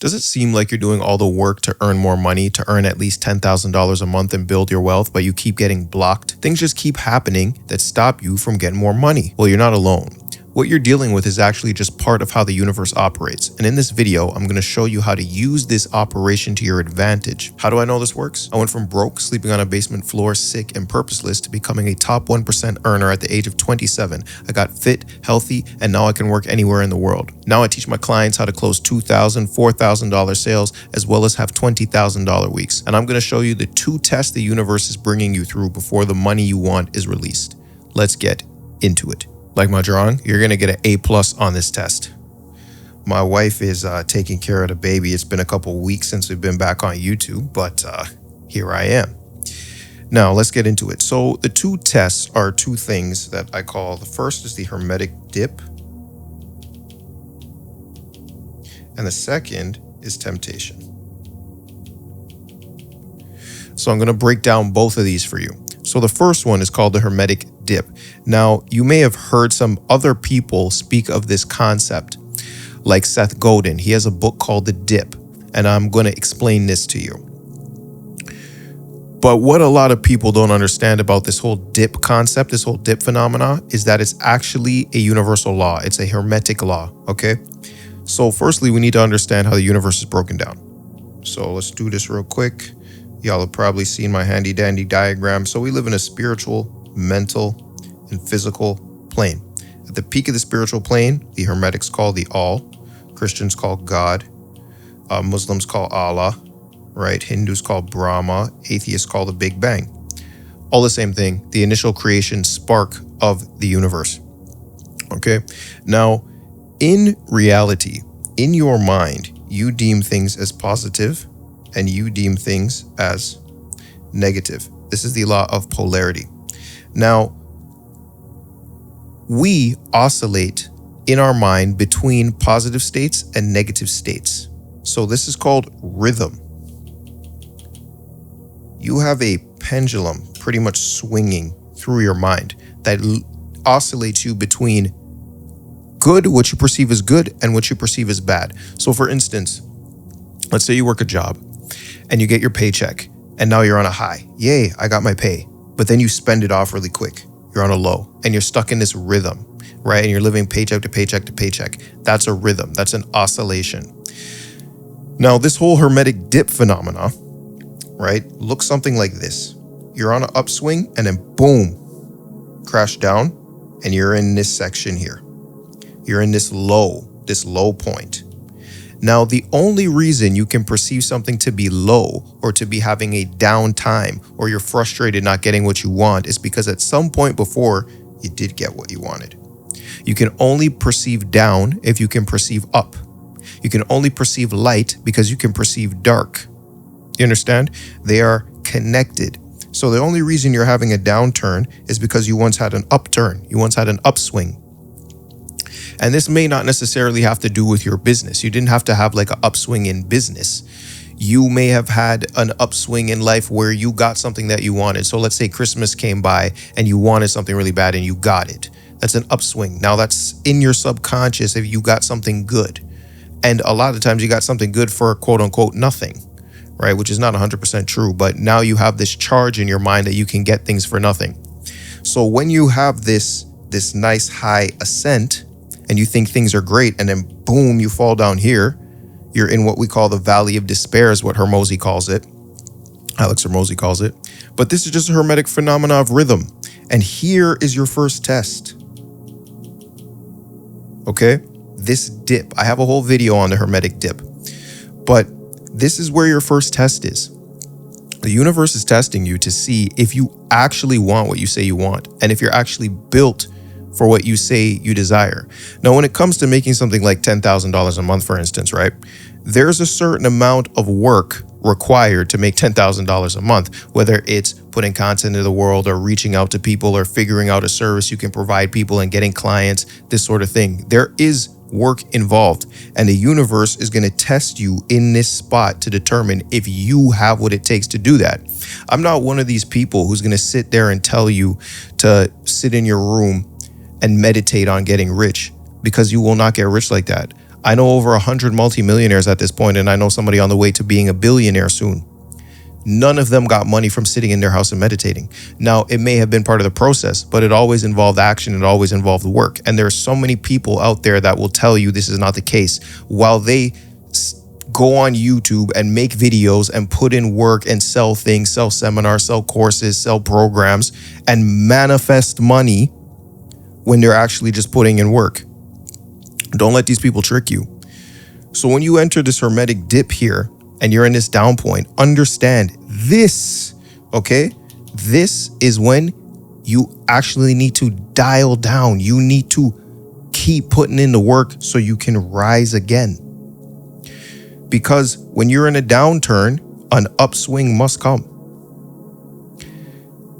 Does it seem like you're doing all the work to earn more money, to earn at least $10,000 a month and build your wealth, but you keep getting blocked? Things just keep happening that stop you from getting more money. Well, you're not alone. What you're dealing with is actually just part of how the universe operates. And in this video, I'm going to show you how to use this operation to your advantage. How do I know this works? I went from broke, sleeping on a basement floor, sick and purposeless, to becoming a top 1% earner at the age of 27. I got fit, healthy, and now I can work anywhere in the world. Now I teach my clients how to close $2,000, $4,000 sales, as well as have $20,000 weeks. And I'm going to show you the 2 tests the universe is bringing you through before the money you want is released. Let's get into it. Like my drawing, you're going to get an A+ on this test. My wife is taking care of the baby. It's been a couple weeks since we've been back on YouTube, but here I am. Now, let's get into it. So the 2 tests are 2 things that I call. The first is the Hermetic Dip, and the second is Temptation. So I'm going to break down both of these for you. So the first one is called the Hermetic Dip. Now, you may have heard some other people speak of this concept, like Seth Godin. He has a book called The Dip, and I'm going to explain this to you. But what a lot of people don't understand about this whole dip concept, this whole dip phenomena, is that it's actually a universal law. It's a Hermetic law, okay? So firstly, we need to understand how the universe is broken down. So let's do this real quick. Y'all have probably seen my handy dandy diagram. So we live in a spiritual, mental, and physical plane. At the peak of the spiritual plane, the Hermetics call the All, Christians call God, Muslims call Allah, right? Hindus call Brahma, atheists call the Big Bang. All the same thing, the initial creation spark of the universe. Okay? Now, in reality, in your mind, you deem things as positive and you deem things as negative. This is the law of polarity. Now, we oscillate in our mind between positive states and negative states. So this is called rhythm. You have a pendulum pretty much swinging through your mind that oscillates you between good, what you perceive as good, and what you perceive as bad. So for instance, let's say you work a job and you get your paycheck and now you're on a high. Yay, I got my pay. But then you spend it off really quick. You're on a low and you're stuck in this rhythm, right? And you're living paycheck to paycheck to paycheck. That's a rhythm. That's an oscillation. Now, this whole Hermetic dip phenomena, right, looks something like this. You're on an upswing and then boom, crash down, and you're in this section here. You're in this low point. Now, the only reason you can perceive something to be low or to be having a down time or you're frustrated not getting what you want is because at some point before you did get what you wanted. You can only perceive down if you can perceive up. You can only perceive light because you can perceive dark. You understand? They are connected. So the only reason you're having a downturn is because you once had an upturn. You once had an upswing. And this may not necessarily have to do with your business. You didn't have to have like an upswing in business. You may have had an upswing in life where you got something that you wanted. So let's say Christmas came by and you wanted something really bad and you got it. That's an upswing. Now that's in your subconscious if you got something good. And a lot of times you got something good for quote unquote nothing, right? Which is not 100% true, but now you have this charge in your mind that you can get things for nothing. So when you have this nice high ascent and you think things are great and then boom, you fall down here, you're in what we call the Valley of Despair is what Hormozi calls it. Alex Hormozi calls it. But this is just a Hermetic phenomena of rhythm. And here is your first test. Okay? This dip. I have a whole video on the Hermetic dip. But this is where your first test is. The universe is testing you to see if you actually want what you say you want and if you're actually built for what you say you desire. Now, when it comes to making something like $10,000 a month, for instance, right? There's a certain amount of work required to make $10,000 a month, whether it's putting content into the world or reaching out to people or figuring out a service you can provide people and getting clients, this sort of thing. There is work involved, and the universe is going to test you in this spot to determine if you have what it takes to do that. I'm not one of these people who's going to sit there and tell you to sit in your room and meditate on getting rich, because you will not get rich like that. I know over 100 multimillionaires at this point, and I know somebody on the way to being a billionaire soon. None of them got money from sitting in their house and meditating. Now, it may have been part of the process, but it always involved action. It always involved work. And there are so many people out there that will tell you this is not the case. While they go on YouTube and make videos and put in work and sell things, sell seminars, sell courses, sell programs, and manifest money when they're actually just putting in work. Don't let these people trick you. So when you enter this hermetic dip here and you're in this down point, understand this, okay? This is when you actually need to dial down. You need to keep putting in the work so you can rise again. Because when you're in a downturn, an upswing must come.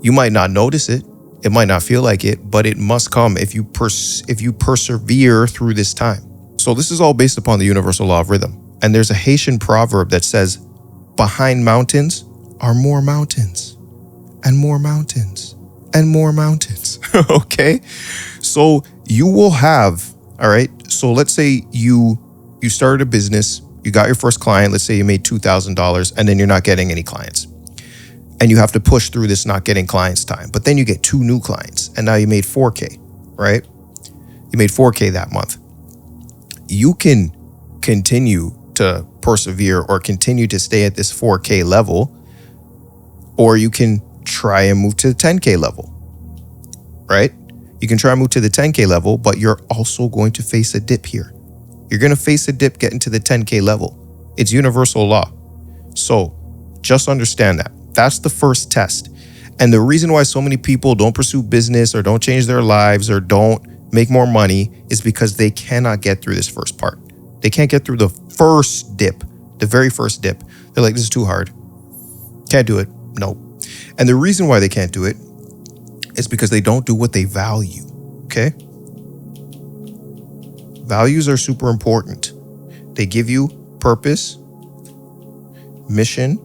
You might not notice it. It might not feel like it, but it must come if you persevere through this time. So this is all based upon the universal law of rhythm. And there's a Haitian proverb that says, behind mountains are more mountains and more mountains and more mountains. Okay? So you will have, all right? So let's say you started a business, you got your first client, let's say you made $2,000, and then you're not getting any clients. And you have to push through this not getting clients time. But then you get 2 new clients, and now you made 4K, right? You made 4K that month. You can continue to persevere or continue to stay at this 4K level, or you can try and move to the 10K level, right? You can try and move to the 10K level, but you're also going to face a dip here. You're going to face a dip getting to the 10K level. It's universal law. So just understand that. That's the first test. And the reason why so many people don't pursue business or don't change their lives or don't make more money is because they cannot get through this first part. They can't get through the first dip, the very first dip. They're like, this is too hard. Can't do it. No. And the reason why they can't do it is because they don't do what they value. Okay? Values are super important. They give you purpose, mission,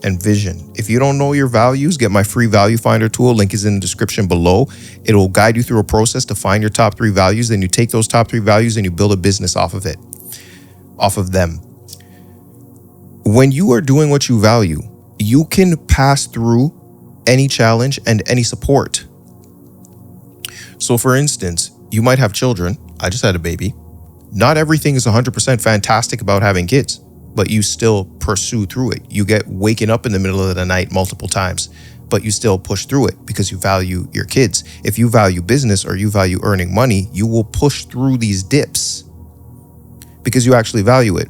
and vision. If you don't know your values, get my free value finder tool. Link is in the description below. It will guide you through a process to find your top 3 values. Then you take those top 3 values and you build a business off of it, off of them. When you are doing what you value, you can pass through any challenge and any support. So for instance, you might have children. I just had a baby. Not everything is 100% fantastic about having kids, but you still pursue through it. You get waking up in the middle of the night multiple times, but you still push through it because you value your kids. If you value business or you value earning money, you will push through these dips because you actually value it.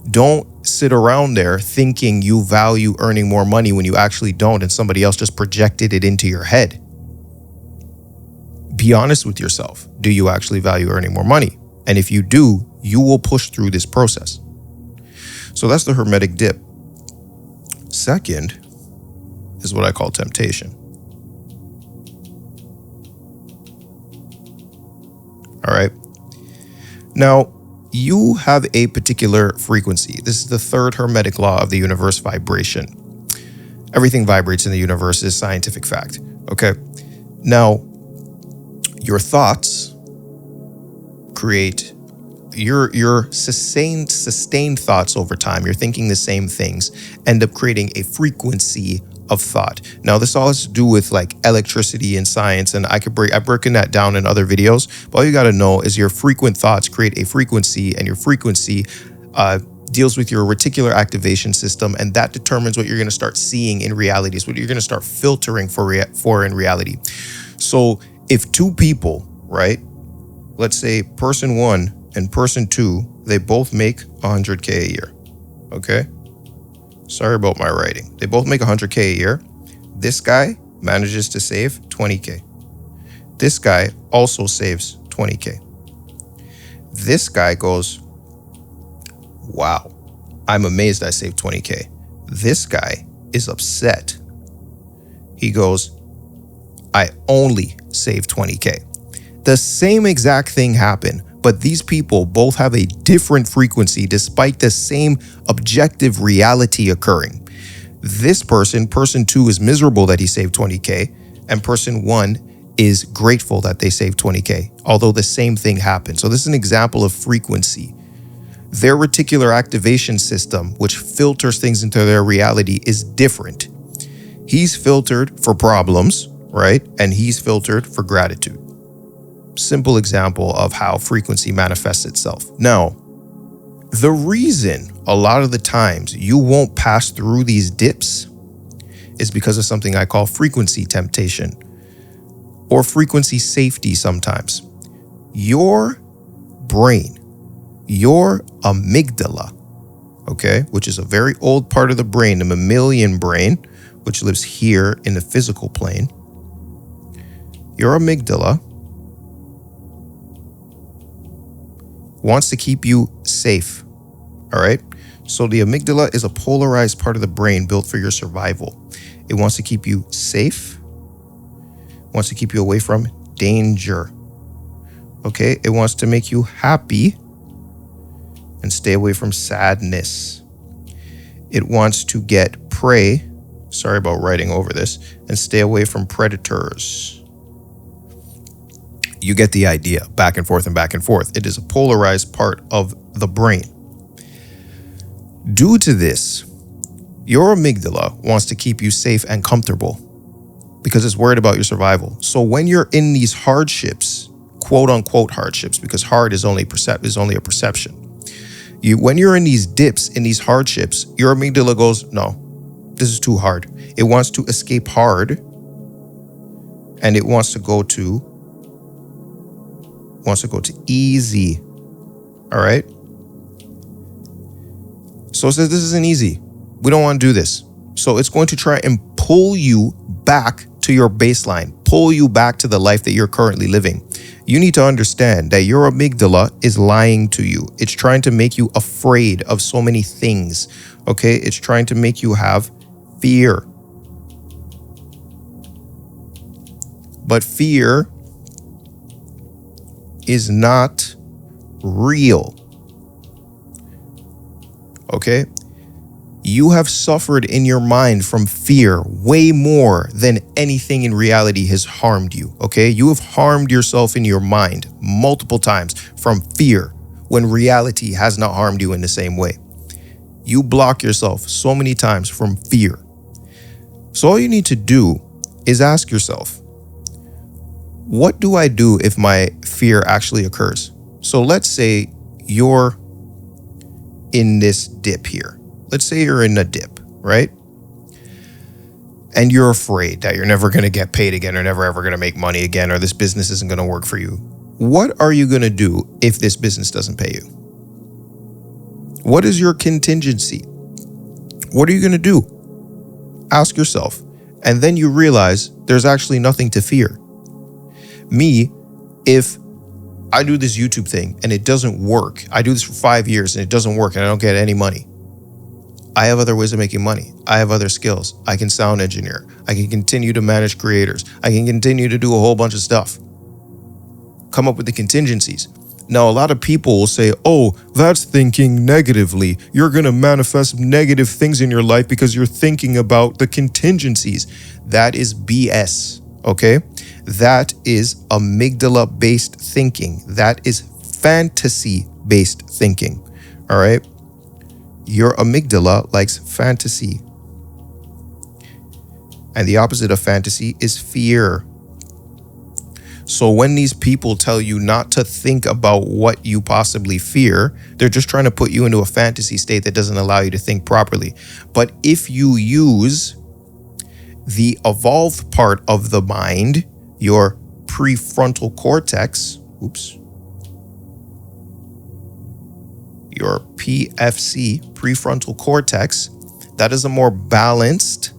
Don't sit around there thinking you value earning more money when you actually don't and somebody else just projected it into your head. Be honest with yourself. Do you actually value earning more money? And if you do, you will push through this process. So that's the hermetic dip. Second is what I call temptation. All right. Now, you have a particular frequency. This is the 3rd hermetic law of the universe, vibration. Everything vibrates in the universe is scientific fact. Okay. Now, your thoughts create your sustained thoughts over time. You're thinking the same things, end up creating a frequency of thought. Now, this all has to do with like electricity and science, and I've broken that down in other videos. But all you got to know is your frequent thoughts create a frequency, and your frequency deals with your reticular activation system, and that determines what you're going to start seeing in reality. It's what you're going to start filtering for in reality. So if 2 people, right, let's say person 1 and person 2, they both make 100K a year, okay? Sorry about my writing. They both make 100K a year. This guy manages to save 20K. This guy also saves 20K. This guy goes, wow, I'm amazed I saved 20K. This guy is upset. He goes, I only saved 20K. The same exact thing happened, but these people both have a different frequency despite the same objective reality occurring. This person 2, is miserable that he saved 20K, and person 1 is grateful that they saved 20K, although the same thing happened. So this is an example of frequency. Their reticular activation system, which filters things into their reality, is different. He's filtered for problems, right? And he's filtered for gratitude. Simple example of how frequency manifests itself. Now, the reason a lot of the times you won't pass through these dips is because of something I call frequency temptation or frequency safety sometimes. Your brain, your amygdala, okay, which is a very old part of the brain, the mammalian brain, which lives here in the physical plane. Your amygdala wants to keep you safe, all right? So the amygdala is a polarized part of the brain built for your survival. It wants to keep you safe, wants to keep you away from danger, okay? It wants to make you happy and stay away from sadness. It wants to get prey, sorry about writing over this, and stay away from predators. You get the idea, back and forth and back and forth. It is a polarized part of the brain. Due to this, your amygdala wants to keep you safe and comfortable because it's worried about your survival. So when you're in these hardships, quote unquote hardships, because hard is only a perception. When you're in these dips, in these hardships, your amygdala goes, no, this is too hard. It wants to escape hard, and it wants to go to easy. All right? So it says this isn't easy. We don't want to do this. So it's going to try and pull you back to your baseline, pull you back to the life that you're currently living. You need to understand that your amygdala is lying to you. It's trying to make you afraid of so many things, okay? It's trying to make you have fear. But fear is not real, okay? You have suffered in your mind from fear way more than anything in reality has harmed you, okay? You have harmed yourself in your mind multiple times from fear when reality has not harmed you in the same way. You block yourself so many times from fear. So all you need to do is ask yourself, what do I do if my fear actually occurs? So let's say you're in this dip here. Let's say you're in a dip, right? And you're afraid that you're never going to get paid again or never ever going to make money again, or this business isn't going to work for you. What are you going to do if this business doesn't pay you? What is your contingency? What are you going to do? Ask yourself. And then you realize there's actually nothing to fear. Me, if I do this YouTube thing and it doesn't work, I do this for 5 years and it doesn't work and I don't get any money, I have other ways of making money. I have other skills. I can sound engineer. I can continue to manage creators. I can continue to do a whole bunch of stuff. Come up with the contingencies. Now, a lot of people will say, oh, that's thinking negatively. You're going to manifest negative things in your life because you're thinking about the contingencies. That is BS, okay? That is amygdala-based thinking. That is fantasy-based thinking, all right? Your amygdala likes fantasy. And the opposite of fantasy is fear. So when these people tell you not to think about what you possibly fear, they're just trying to put you into a fantasy state that doesn't allow you to think properly. But if you use the evolved part of the mind, your prefrontal cortex, your PFC, prefrontal cortex, that is a more balanced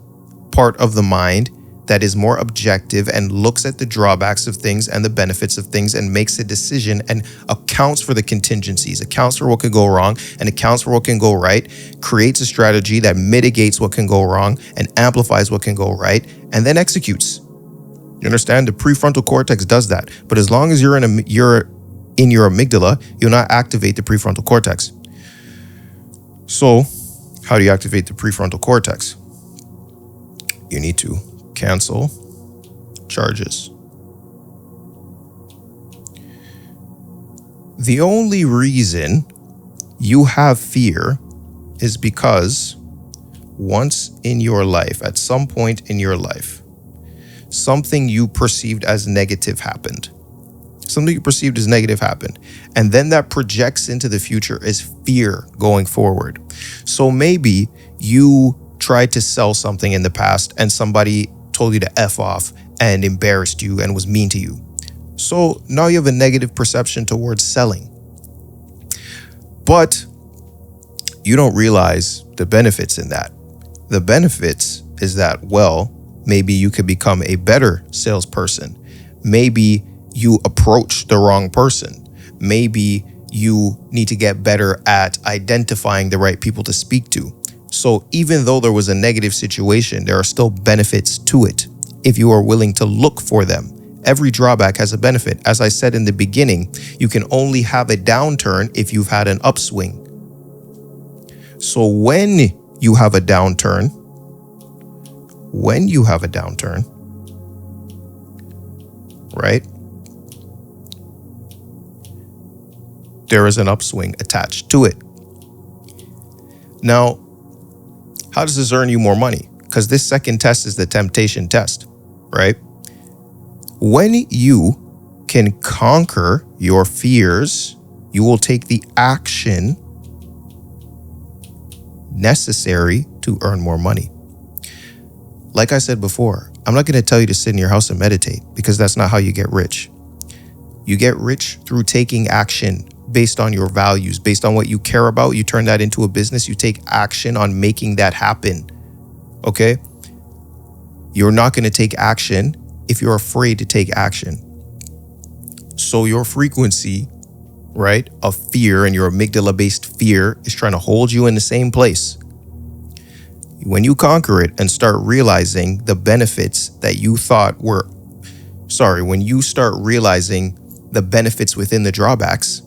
part of the mind that is more objective and looks at the drawbacks of things and the benefits of things and makes a decision and accounts for the contingencies, accounts for what could go wrong and accounts for what can go right, creates a strategy that mitigates what can go wrong and amplifies what can go right, and then executes. You understand? The prefrontal cortex does that. But as long as you're in your amygdala, you'll not activate the prefrontal cortex. So, how do you activate the prefrontal cortex? You need to cancel charges. The only reason you have fear is because once in your life, at some point in your life, something you perceived as negative happened. Something you perceived as negative happened. And then that projects into the future as fear going forward. So maybe you tried to sell something in the past and somebody told you to F off and embarrassed you and was mean to you. So now you have a negative perception towards selling. But you don't realize the benefits in that. The benefits is that, well, maybe you could become a better salesperson. Maybe you approach the wrong person. Maybe you need to get better at identifying the right people to speak to. So even though there was a negative situation, there are still benefits to it if you are willing to look for them. Every drawback has a benefit. As I said in the beginning, you can only have a downturn if you've had an upswing. So when you have a downturn, right, there is an upswing attached to it. Now, how does this earn you more money? Because this second test is the temptation test, right? When you can conquer your fears, you will take the action necessary to earn more money. Like I said before, I'm not going to tell you to sit in your house and meditate, because that's not how you get rich. You get rich through taking action based on your values, based on what you care about. You turn that into a business. You take action on making that happen. Okay? You're not going to take action if you're afraid to take action. So your frequency, right, of fear and your amygdala-based fear is trying to hold you in the same place. When you conquer it and start realizing the benefits that you thought were, when you start realizing the benefits within the drawbacks,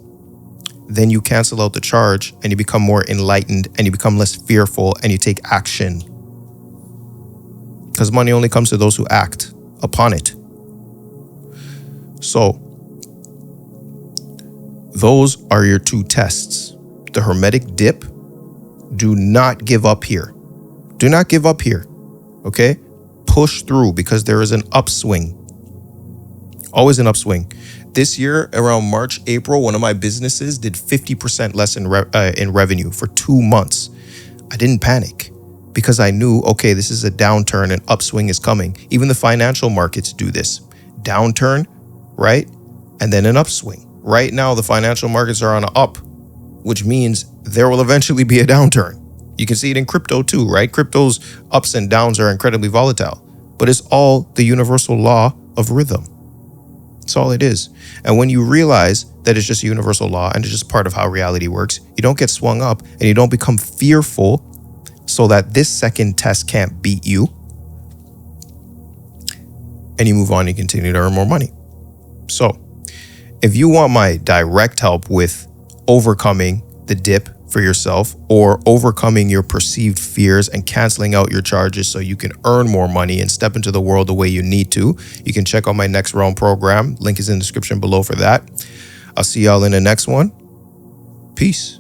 then you cancel out the charge and you become more enlightened and you become less fearful and you take action. Because money only comes to those who act upon it. So, those are your two tests. The Hermetic dip. Do not give up here. Do not give up here. Okay? Push through, because there is an upswing. Always an upswing. This year, around March, April, one of my businesses did 50% less in revenue for 2 months. I didn't panic, because I knew, okay, this is a downturn and upswing is coming. Even the financial markets do this. Downturn, right? And then an upswing. Right now, the financial markets are on an up, which means there will eventually be a downturn. You can see it in crypto too, right? Crypto's ups and downs are incredibly volatile, but it's all the universal law of rhythm. That's all it is. And when you realize that it's just a universal law and it's just part of how reality works, you don't get swung up and you don't become fearful so that this second test can't beat you. And you move on and continue to earn more money. So if you want my direct help with overcoming the dip for yourself, or overcoming your perceived fears and canceling out your charges so you can earn more money and step into the world the way you need to, you can check out my Next Realm program. Link is in the description below for that. I'll see y'all in the next one. Peace.